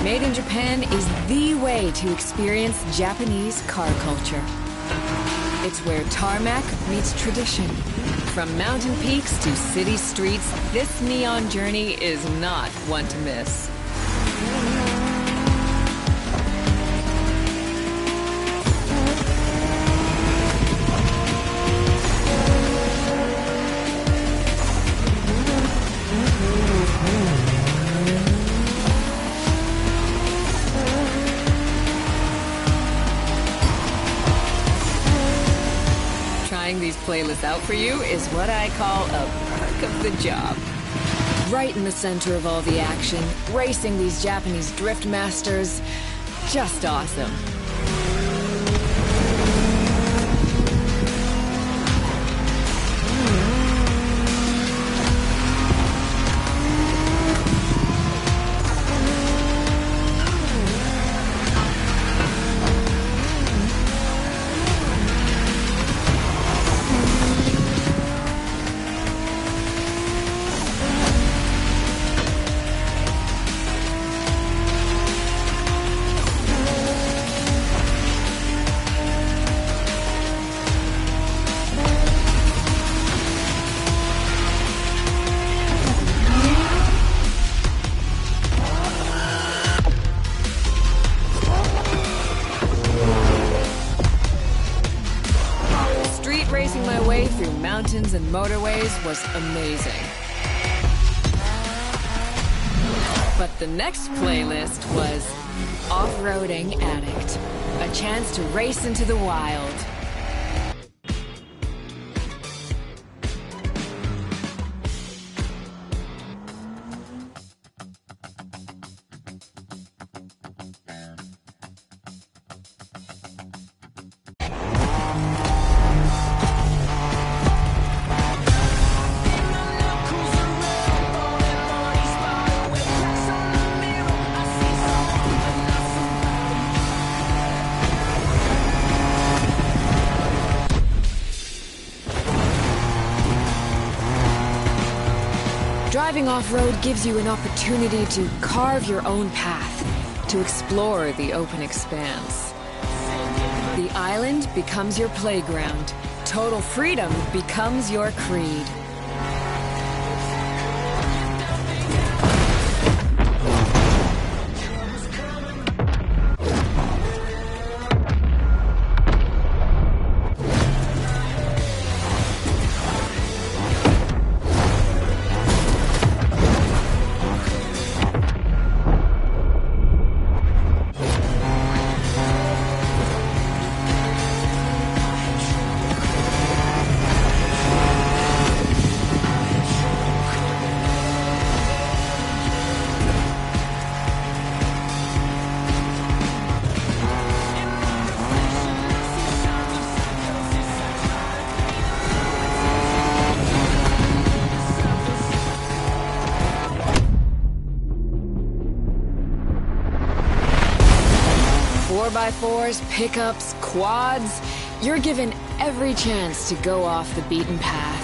Made in Japan is the way to experience Japanese car culture. It's where tarmac meets tradition. From mountain peaks to city streets, this neon journey is not one to miss. Trying these playlists out for you is what I call a perk of the job. Right in the center of all the action, racing these Japanese drift masters, just awesome. Racing my way through mountains and motorways was amazing. But the next playlist was Off-Roading Addict, a chance to race into the wild. Driving off-road gives you an opportunity to carve your own path, to explore the open expanse. The island becomes your playground. Total freedom becomes your creed. by 4s, pickups, quads, you're given every chance to go off the beaten path.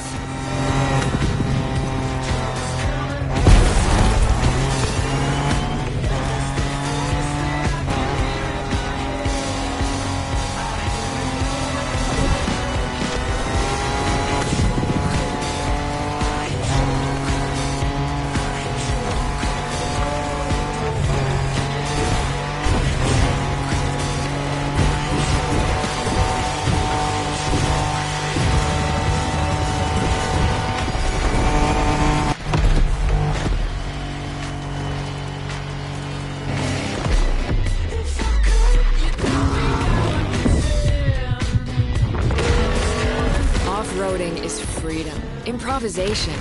Off-roading is freedom, improvisation.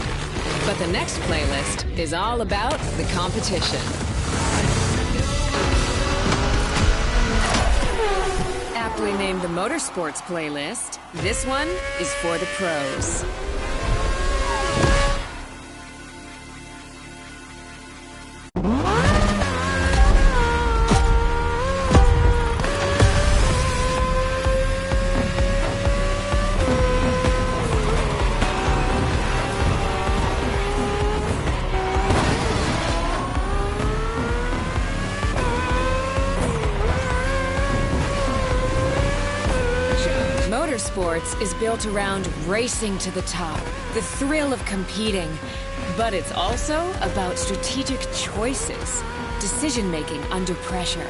But the next playlist is all about the competition. Aptly named the Motorsports playlist, this one is for the pros. Motorsports is built around racing to the top, the thrill of competing. But it's also about strategic choices, decision-making under pressure.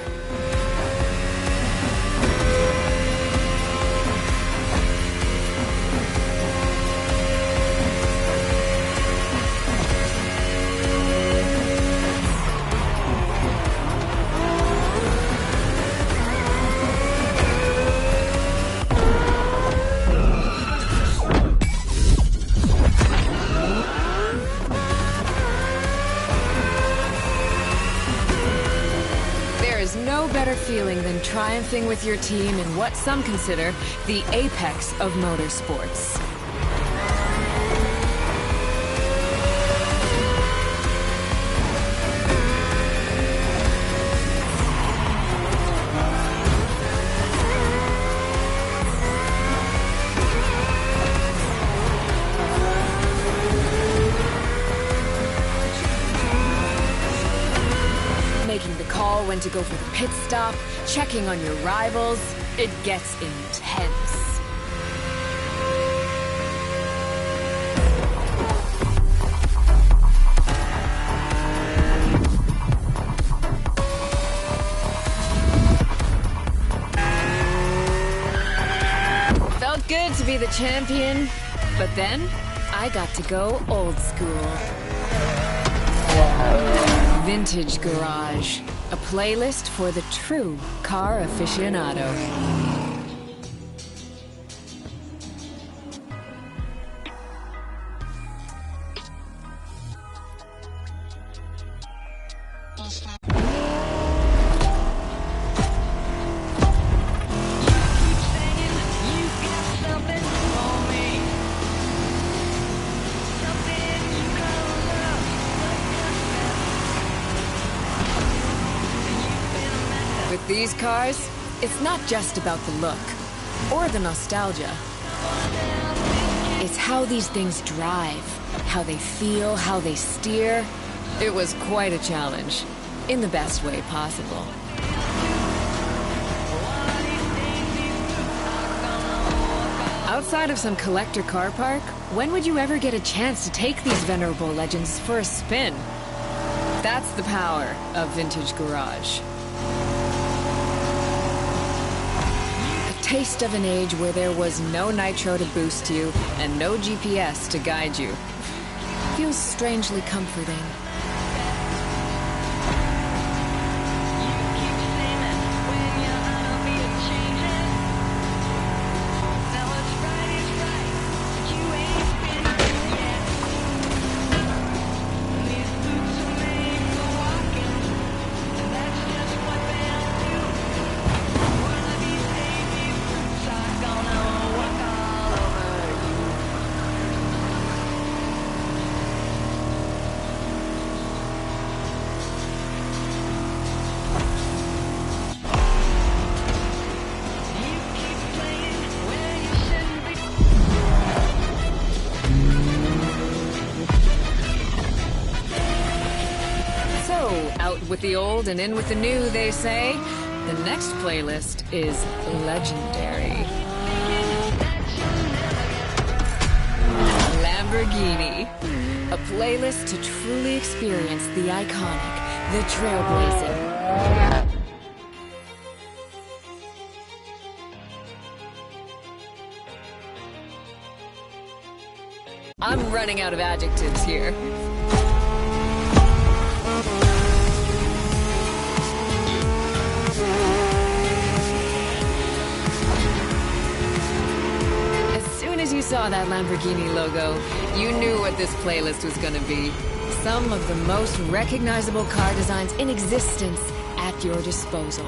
No better feeling than triumphing with your team in what some consider the apex of motorsports. Making the call when to go for the pit stop, checking on your rivals, it gets intense. Felt good to be the champion, but then I got to go old school. Vintage Garage, a playlist for the true car aficionado. With these cars, it's not just about the look or the nostalgia. It's how these things drive, how they feel, how they steer. It was quite a challenge, in the best way possible. Outside of some collector car park, when would you ever get a chance to take these venerable legends for a spin? That's the power of Vintage Garage. Taste of an age where there was no nitro to boost you and no GPS to guide you. Feels strangely comforting. Out with the old and in with the new, they say. The next playlist is legendary. Lamborghini. A playlist to truly experience the iconic, the trailblazing. I'm running out of adjectives here. As you saw that Lamborghini logo, you knew what this playlist was going to be. Some of the most recognizable car designs in existence at your disposal.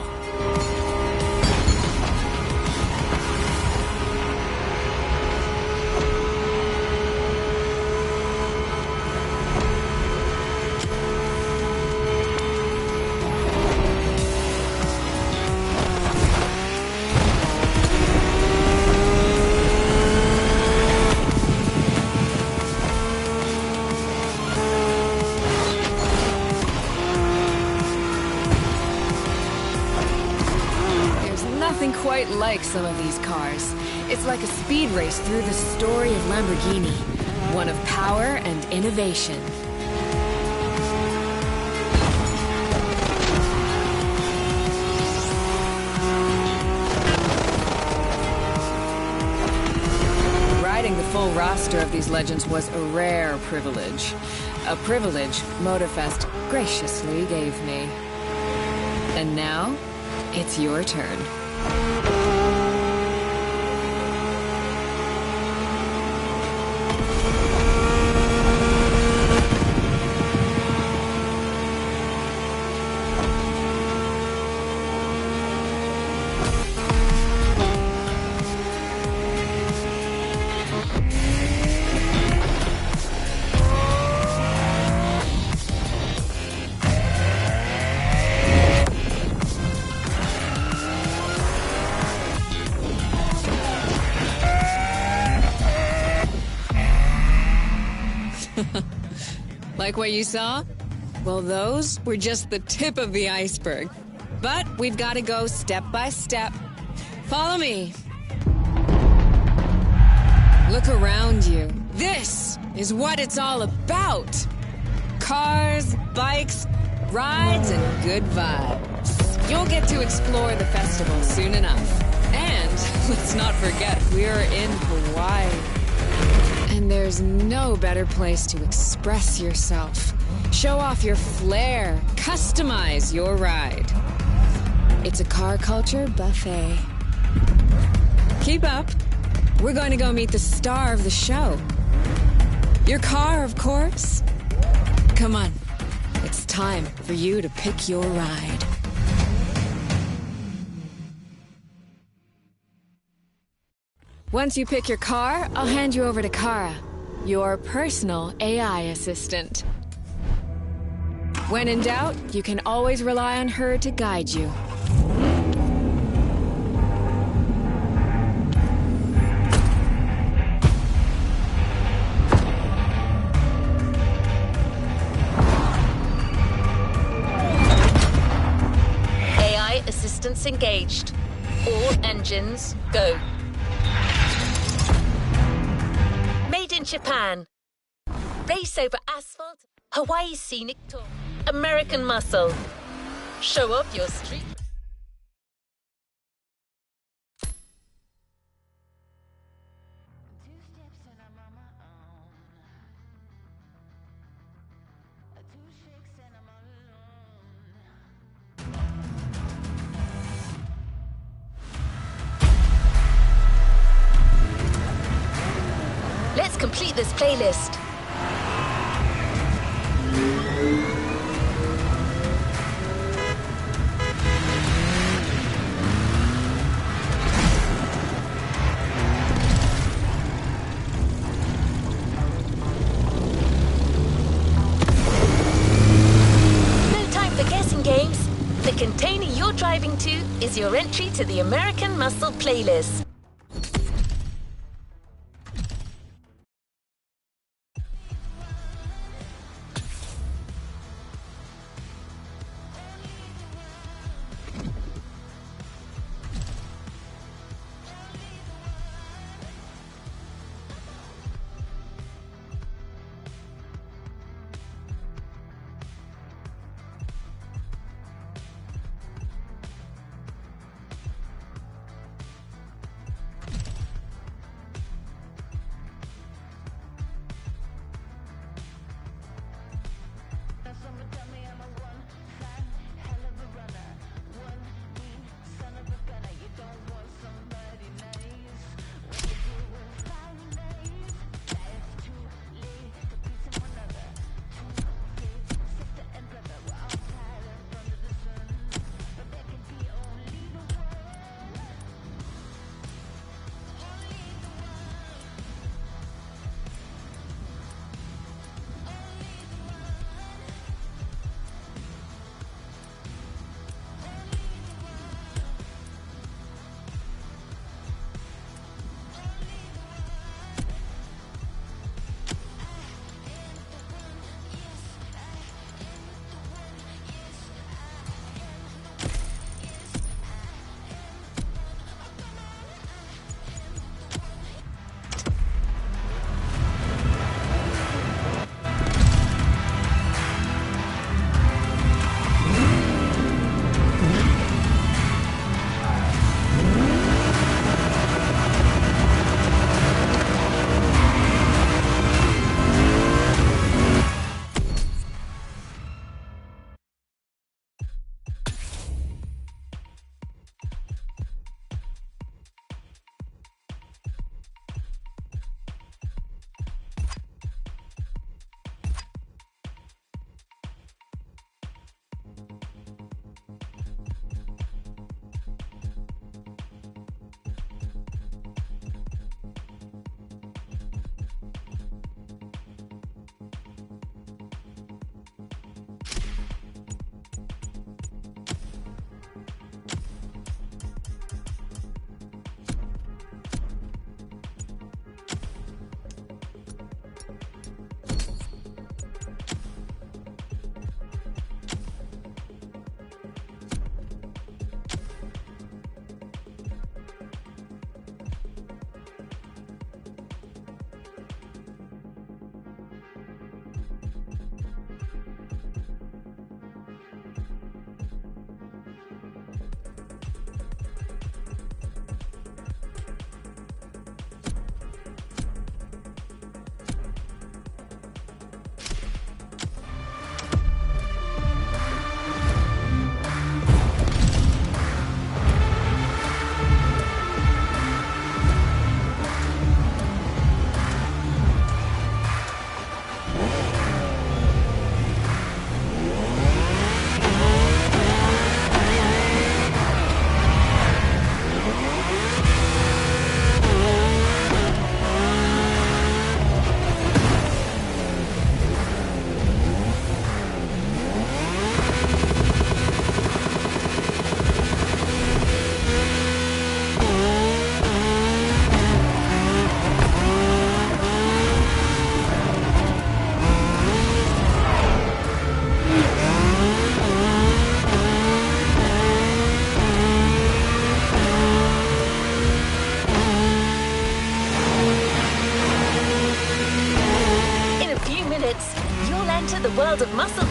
Nothing quite like some of these cars. It's like a speed race through the story of Lamborghini, one of power and innovation. Riding the full roster of these legends was a rare privilege. A privilege Motorfest graciously gave me. And now, it's your turn. Like what you saw? Well, those were just the tip of the iceberg. But we've got to go step by step. Follow me. Look around you. This is what it's all about. Cars, bikes, rides, and good vibes. You'll get to explore the festival soon enough. And let's not forget, we're in Hawaii. And there's no better place to express yourself. Show off your flair. Customize your ride. It's a car culture buffet. Keep up. We're going to go meet the star of the show. Your car, of course. Come on. It's time for you to pick your ride. Once you pick your car, I'll hand you over to Kara, your personal AI assistant. When in doubt, you can always rely on her to guide you. AI assistance engaged. All engines, go. Made in Japan. Race over asphalt. Hawaii scenic tour. American muscle. Show off your street. Let's complete this playlist. No time for guessing games. The container you're driving to is your entry to the American Muscle playlist.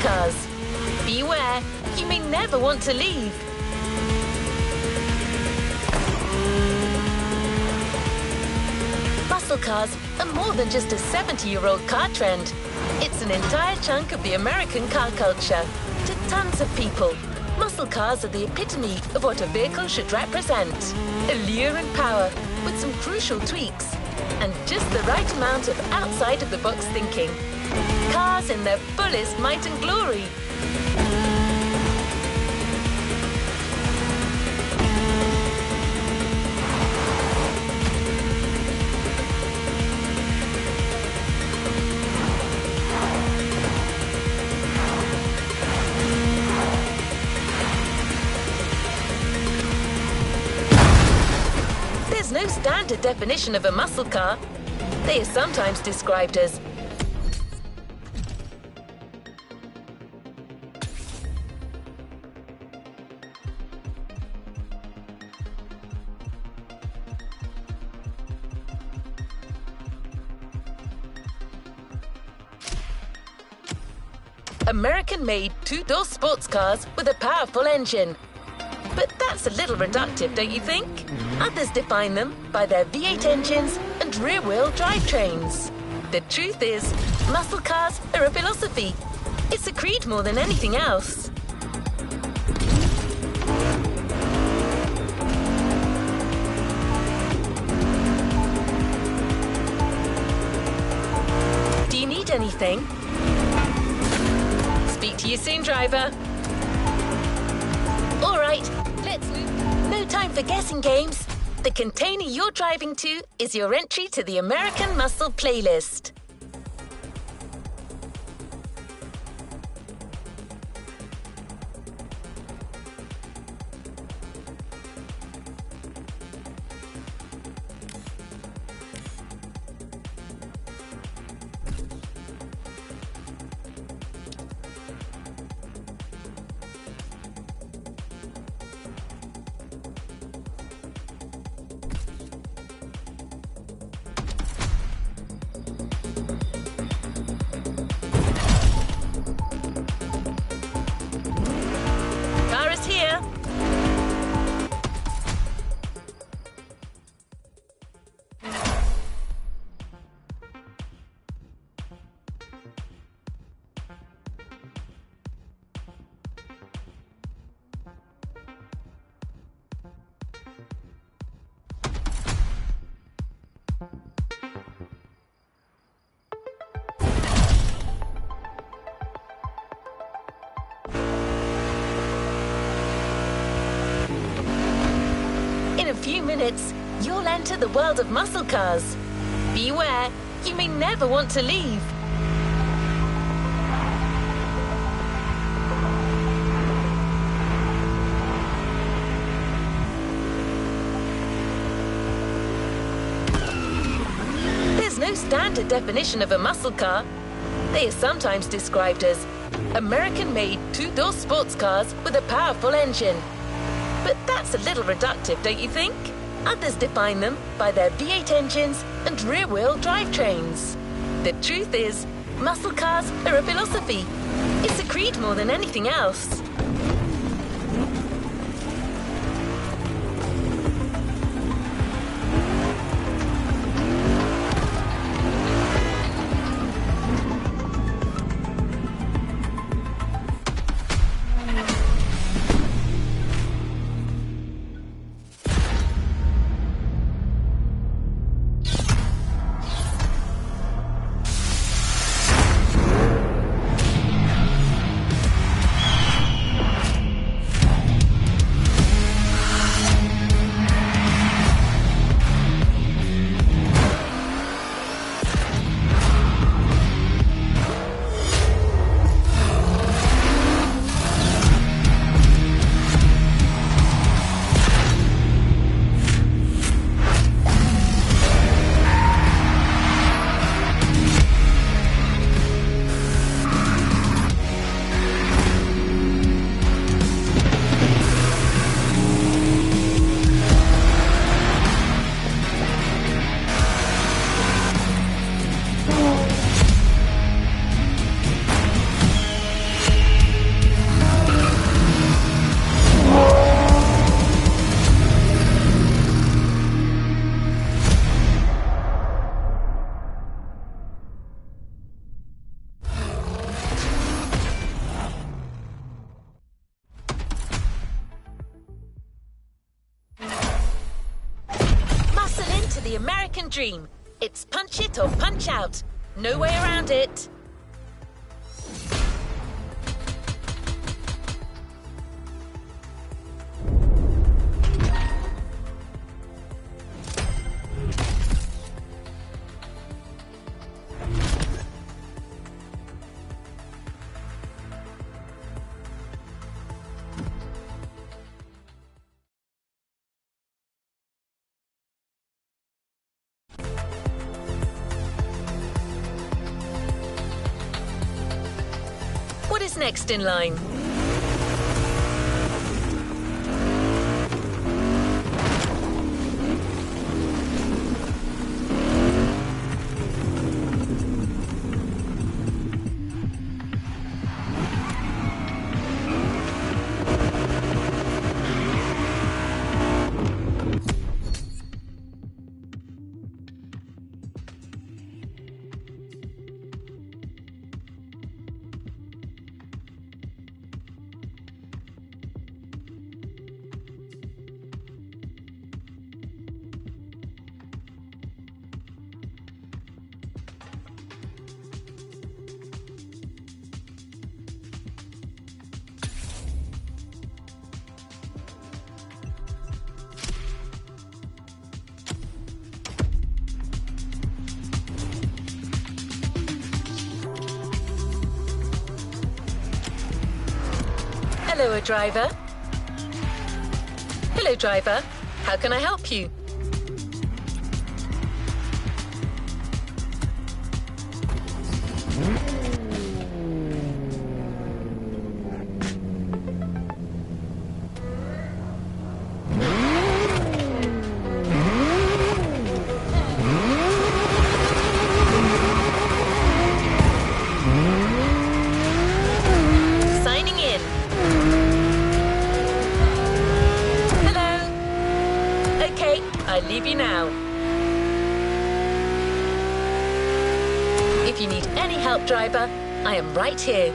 cars. Beware, you may never want to leave. Muscle cars are more than just a 70-year-old car trend. It's an entire chunk of the American car culture. To tons of people, muscle cars are the epitome of what a vehicle should represent. Allure and power, with some crucial tweaks, and just the right amount of outside-of-the-box thinking. Cars in their fullest might and glory. There's no standard definition of a muscle car. They are sometimes described as American-made two-door sports cars with a powerful engine. But that's a little reductive, don't you think? Others define them by their V8 engines and rear-wheel drivetrains. The truth is, muscle cars are a philosophy. It's a creed more than anything else. Do you need anything? Speak to you soon, driver. All right, let's move. No time for guessing games. The container you're driving to is your entry to the American Muscle playlist. In a few minutes, you'll enter the world of muscle cars. Beware, you may never want to leave. There's no standard definition of a muscle car. They are sometimes described as American-made two-door sports cars with a powerful engine. But that's a little reductive, don't you think? Others define them by their V8 engines and rear-wheel drivetrains. The truth is, muscle cars are a philosophy. It's a creed more than anything else. to the American dream. It's punch it or punch out. No way around it. What is next in line? Hello, driver. Hello, driver. How can I help you? Signing in. Okay, I leave you now. If you need any help, driver, I am right here.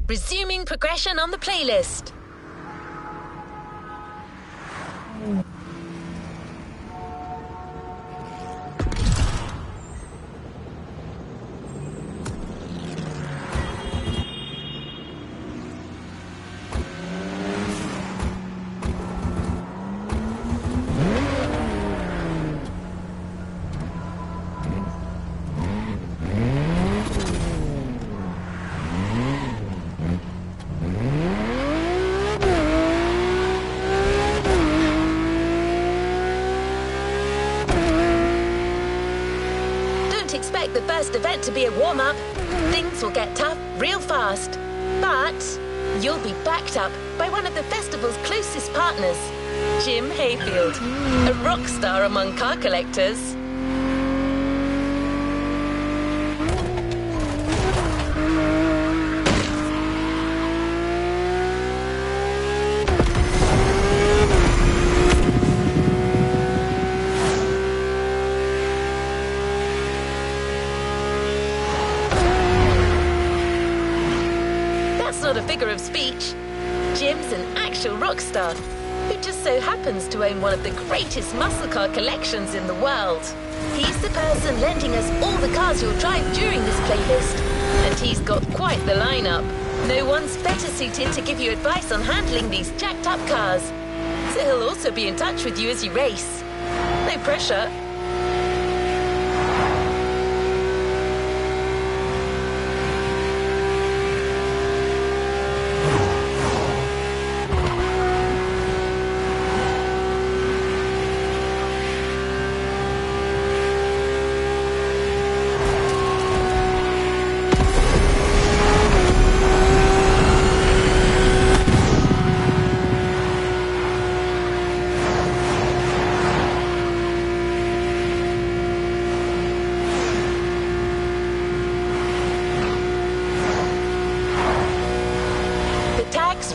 Resuming progression on the playlist. Expect the first event to be a warm-up. Things will get tough real fast. But you'll be backed up by one of the festival's closest partners, Jim Hayfield, a rock star among car collectors. Not a figure of speech. Jim's an actual rock star who just so happens to own one of the greatest muscle car collections in the world. He's the person lending us all the cars you'll drive during this playlist, and he's got quite the lineup. No one's better suited to give you advice on handling these jacked up cars. So he'll also be in touch with you as you race. No pressure.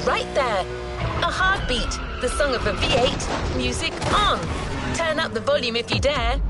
Right there. A heartbeat, the song of a V8, music on. Turn up the volume if you dare.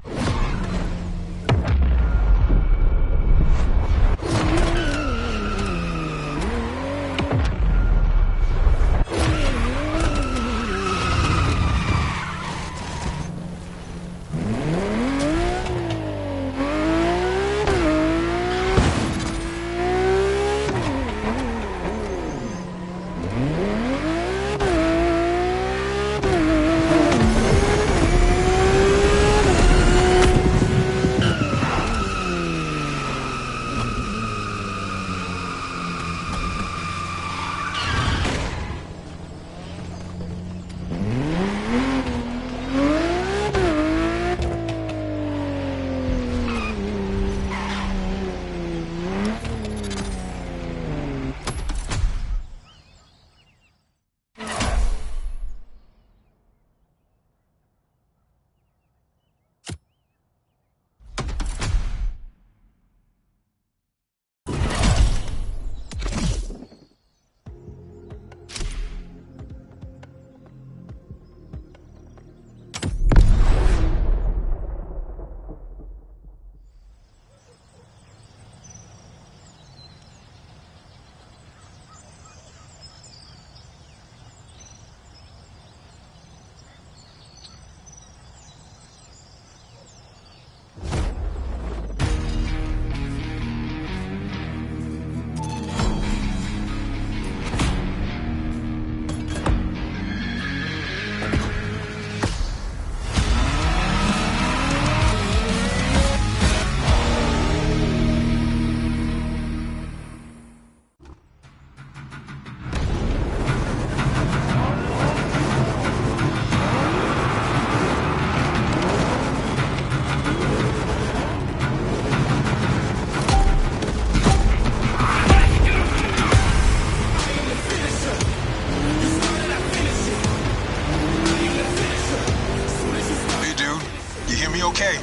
okay?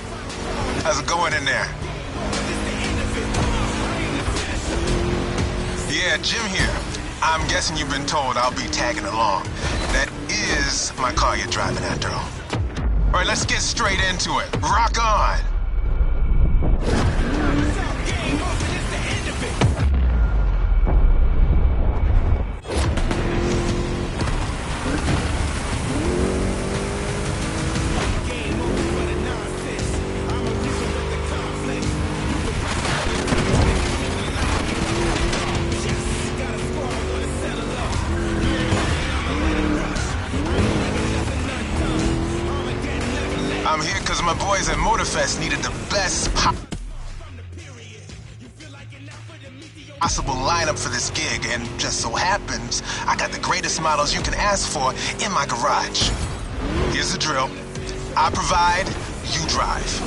How's it going in there? Yeah, Jim here. I'm guessing you've been told I'll be tagging along. That is my car you're driving after all. All right, let's get straight into it. Rock on! I'm here because my boys at Motorfrets needed the best possible lineup for this gig, and just so happens, I got the greatest models you can ask for in my garage. Here's the drill. I provide, you drive.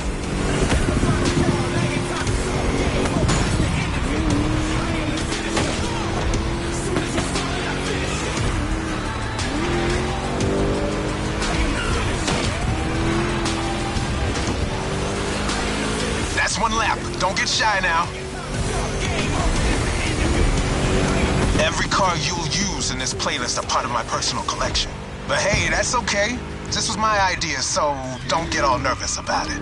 That's one lap. Don't get shy now. Every car you'll use in this playlist are part of my personal collection. But hey, that's okay. This was my idea, so don't get all nervous about it.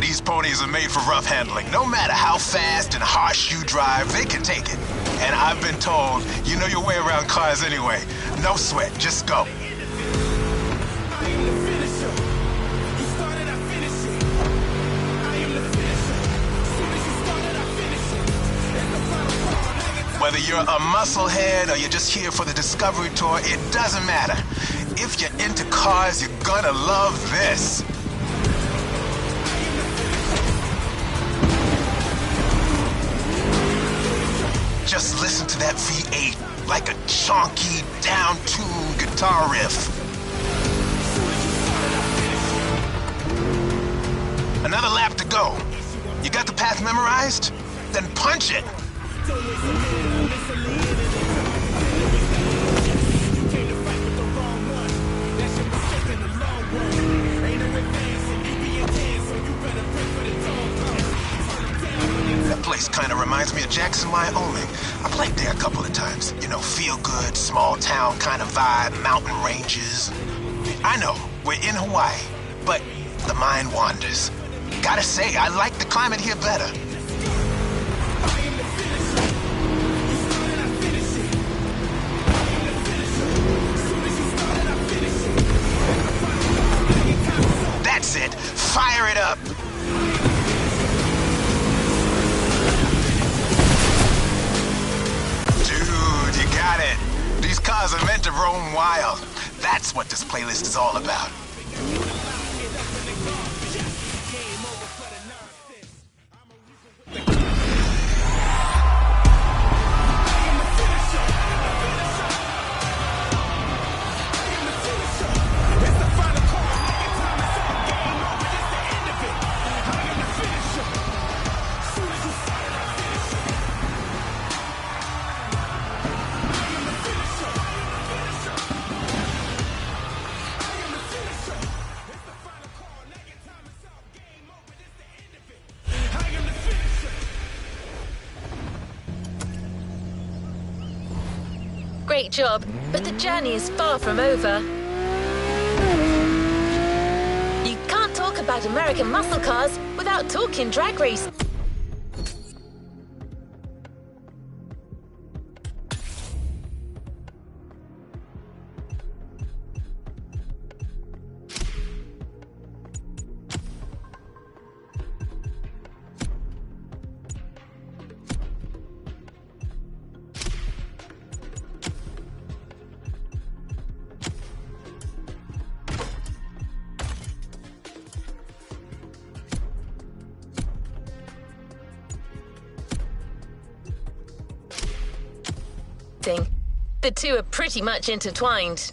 These ponies are made for rough handling. No matter how fast and harsh you drive, they can take it. And I've been told, you know your way around cars anyway. No sweat, just go. Whether you're a musclehead or you're just here for the Discovery Tour, it doesn't matter. If you're into cars, you're gonna love this. Just listen to that V8 like a chunky, down-tuned guitar riff. Another lap to go. You got the path memorized? Then punch it. That place kind of reminds me of Jackson, Wyoming. I played there a couple of times. You know, feel good, small town kind of vibe, mountain ranges. I know, we're in Hawaii, but the mind wanders. Gotta say, I like the climate here better. That's it. Fire it up. Dude, you got it. These cars are meant to roam wild. That's what this playlist is all about. Great job, but the journey is far from over. You can't talk about American muscle cars without talking drag race. The two are pretty much intertwined.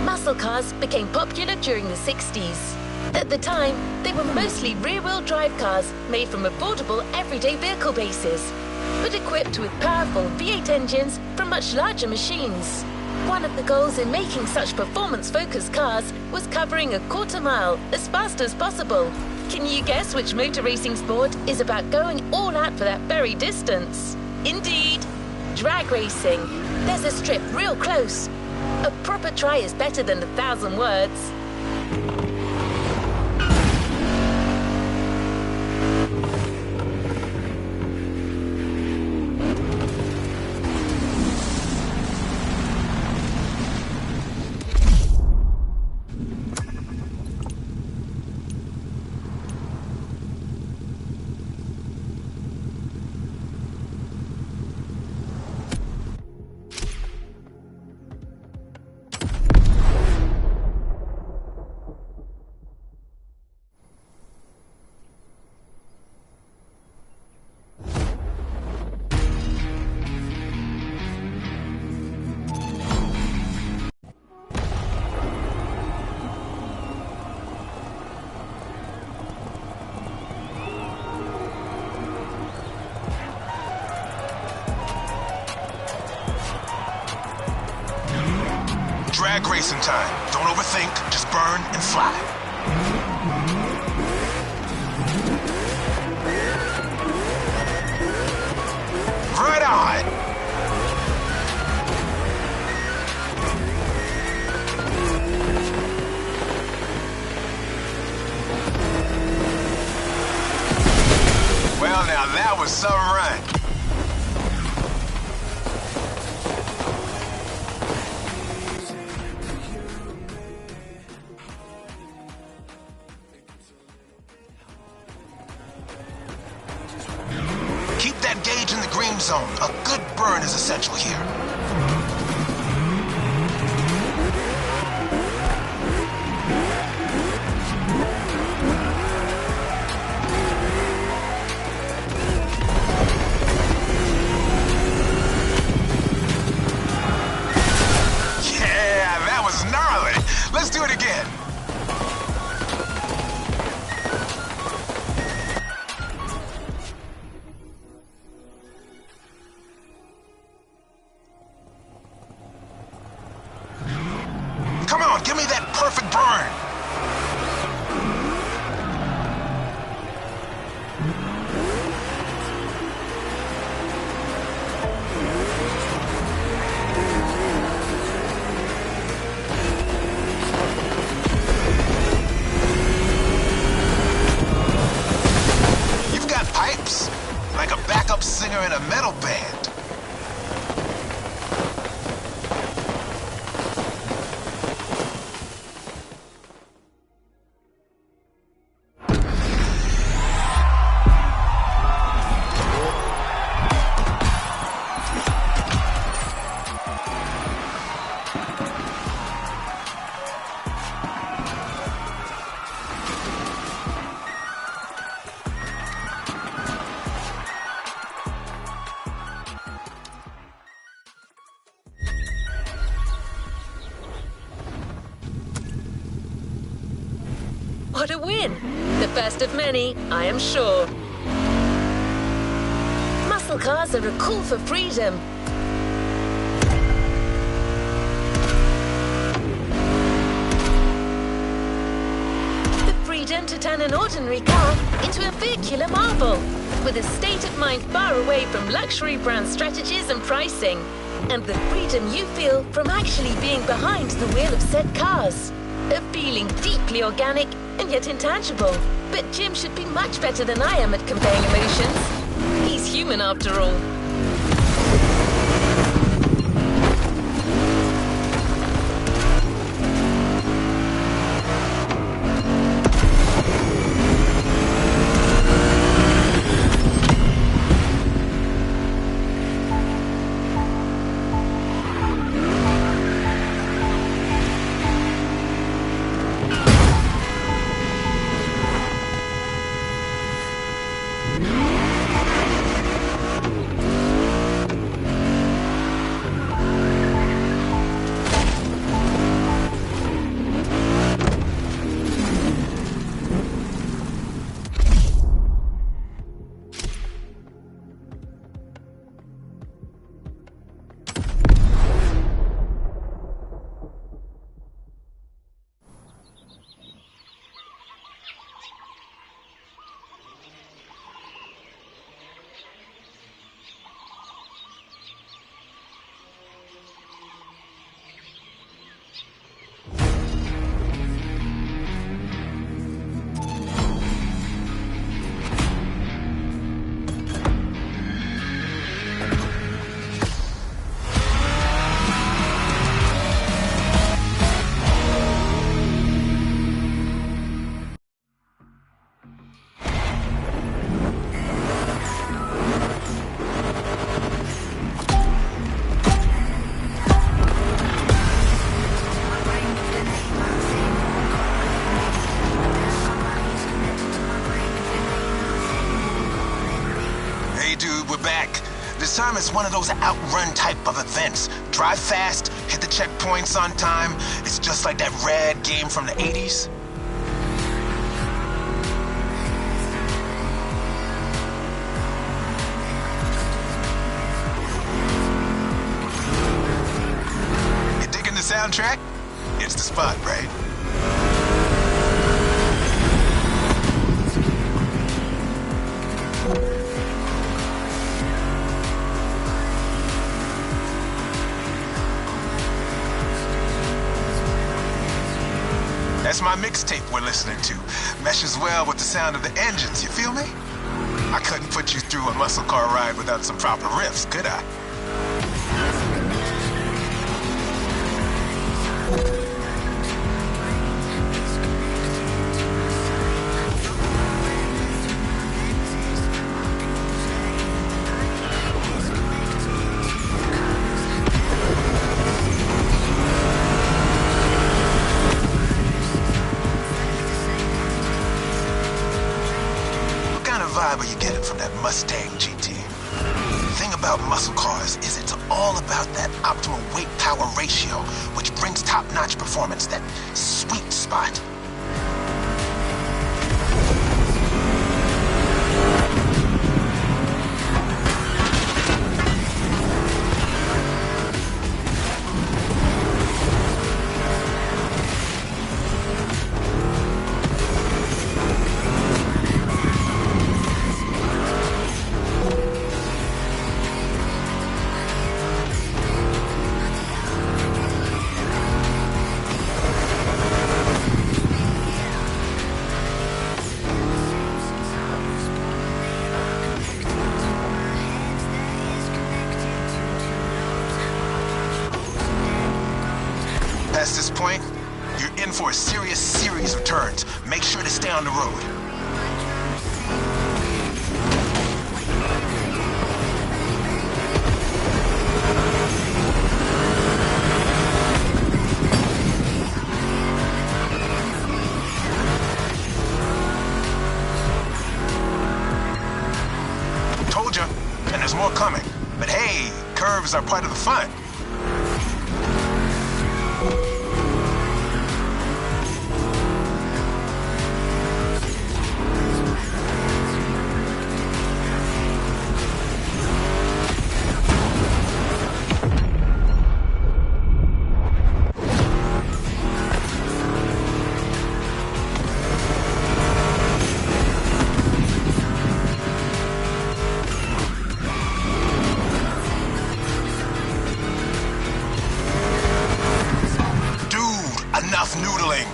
Muscle cars became popular during the 60s. At the time, they were mostly rear-wheel drive cars made from affordable everyday vehicle bases. but equipped with powerful V8 engines from much larger machines. One of the goals in making such performance-focused cars was covering a quarter mile as fast as possible. Can you guess which motor racing sport is about going all out for that very distance? Indeed, drag racing. There's a strip real close. A proper try is better than 1,000 words. Drag racing time. Don't overthink, just burn and fly. Right on! Well, now that was some run. Keep that gauge in the green zone. A good burn is essential here. Yeah, that was gnarly. Let's do it again. Come on, give me that perfect burn. You've got pipes, like a backup singer in a metal band. What a win! The first of many, I am sure. Muscle cars are a call for freedom. The freedom to turn an ordinary car into a vehicular marvel, with a state of mind far away from luxury brand strategies and pricing, and the freedom you feel from actually being behind the wheel of said cars. A feeling deeply organic and yet intangible. But Jim should be much better than I am at conveying emotions. He's human after all. summit's one of those outrun type of events. Drive fast, hit the checkpoints on time. It's just like that rad game from the 80s. You digging the soundtrack? It's the spot, right? That's my mixtape we're listening to. Meshes well with the sound of the engines, you feel me? I couldn't put you through a muscle car ride without some proper riffs, could I? Vibe are you getting from that Mustang GT? The thing about muscle cars is it's all about that optimal weight-power ratio, which brings top-notch performance, that sweet spot. Past this point, you're in for a serious series of turns. Make sure to stay on the road. Told ya, and there's more coming. But hey, curves are part of the fun. Enough noodling.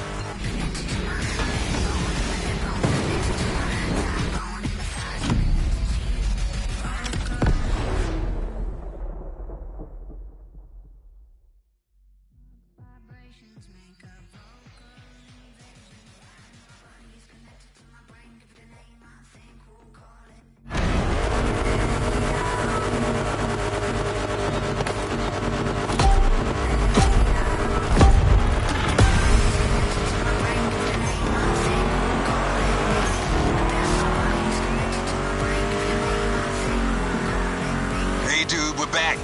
Back.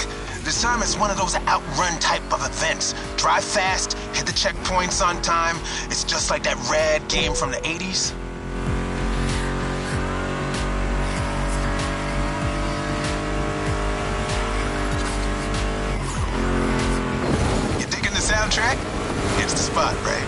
This time it's one of those outrun type of events. Drive fast, hit the checkpoints on time. It's just like that rad game from the 80s. You digging the soundtrack? It's the spot, right?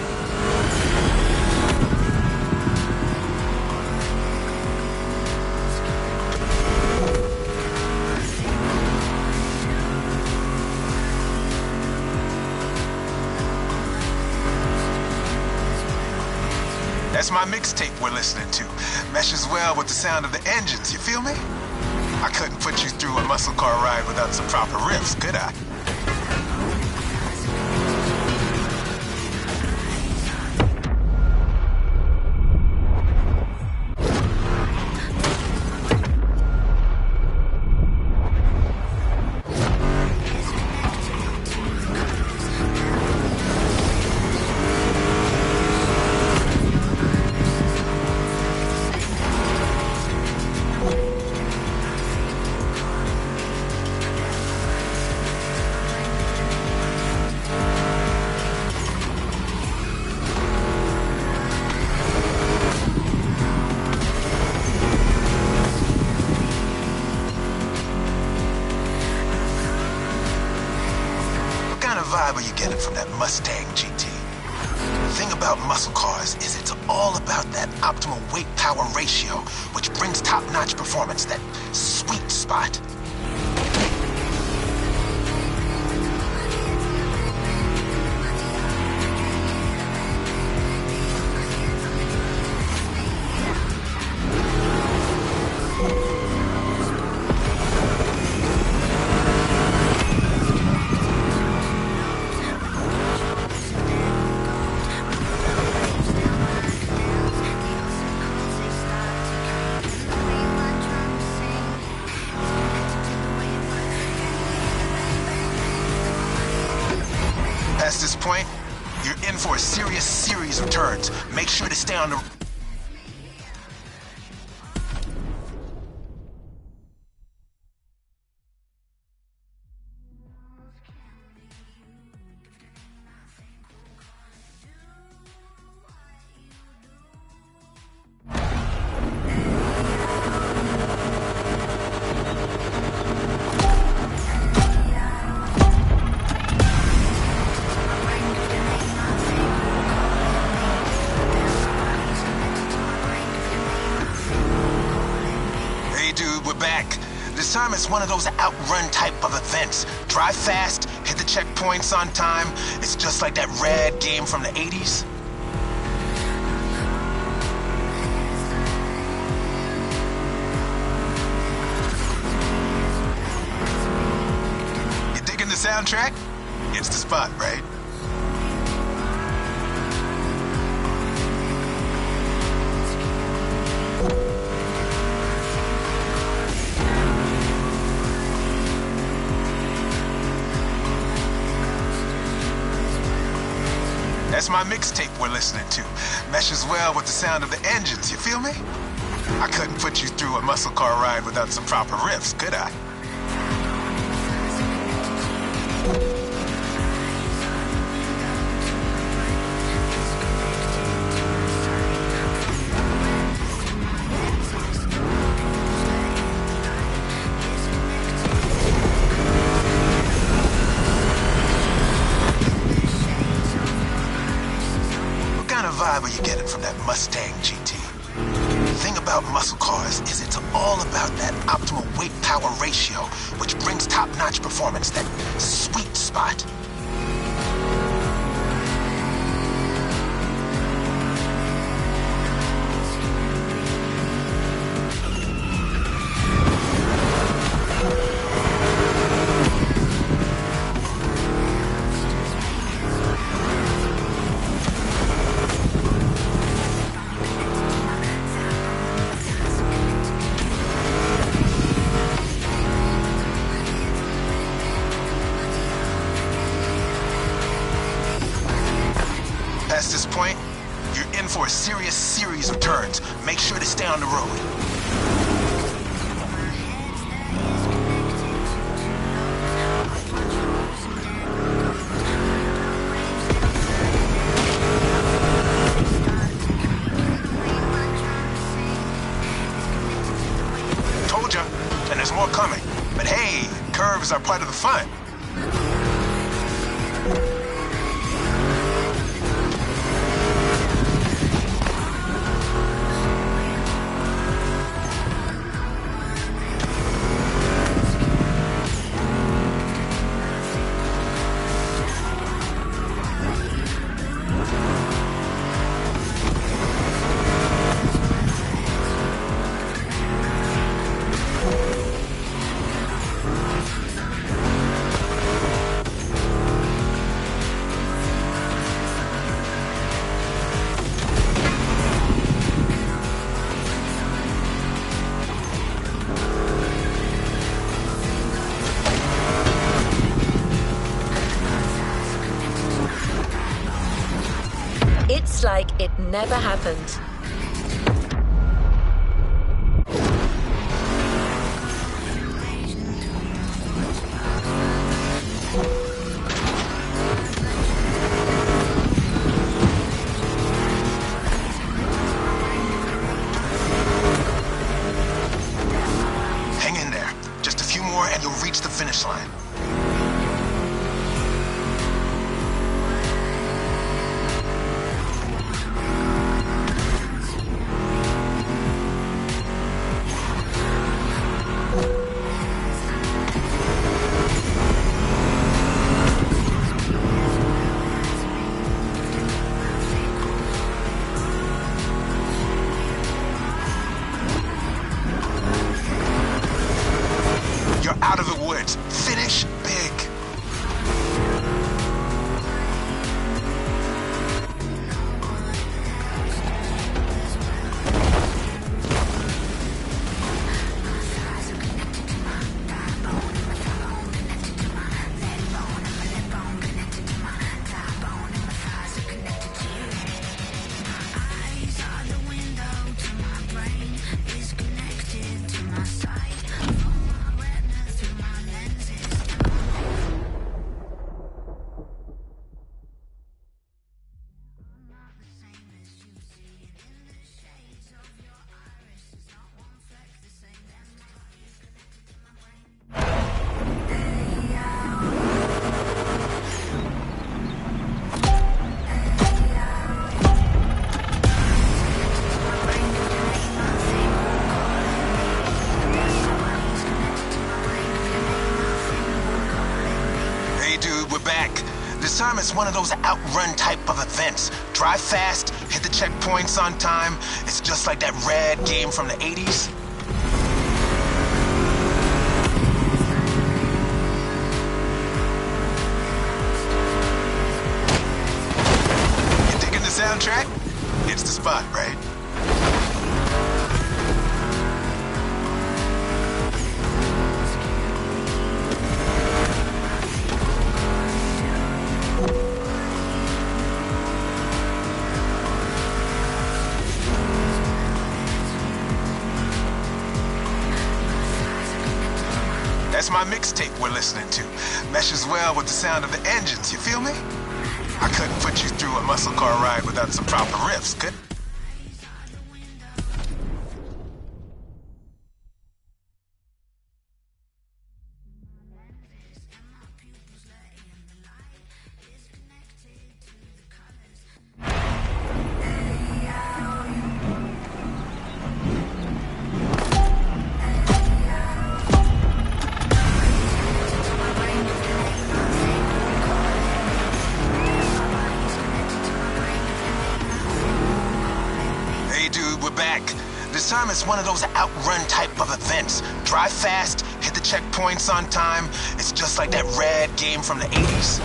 That's my mixtape we're listening to. Meshes well with the sound of the engines, you feel me? I couldn't put you through a muscle car ride without some proper riffs, could I? vibe are you getting from that Mustang GT? The thing about muscle cars is it's all about that optimal weight-power ratio, which brings top-notch performance, that sweet spot. Past this point, you're in for a serious series of turns. Make sure to stay on the... Back. This time it's one of those outrun type of events. Drive fast, hit the checkpoints on time. It's just like that rad game from the 80s. You digging the soundtrack? It's the spot, right? That's my mixtape we're listening to. Meshes well with the sound of the engines, you feel me? I couldn't put you through a muscle car ride without some proper riffs, could I? Vibe are you getting from that Mustang GT? The thing about muscle cars is it's all about that optimal weight-power ratio, which brings top-notch performance, that sweet spot. Past this point, you're in for a serious series of turns. Make sure to stay on the road. Told ya, and there's more coming. But hey, curves are part of the fun. It's like it never happened. Hang in there. Just a few more and you'll reach the finish line. dude, we're back. This time it's one of those outrun type of events. Drive fast, hit the checkpoints on time. It's just like that rad game from the 80s. You digging the soundtrack? It's the spot, right? That's my mixtape we're listening to. Meshes well with the sound of the engines, you feel me? I couldn't put you through a muscle car ride without some proper riffs, could? This time it's one of those outrun type of events. Drive fast, hit the checkpoints on time. It's just like that rad game from the 80s.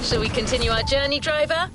Shall we continue our journey, driver?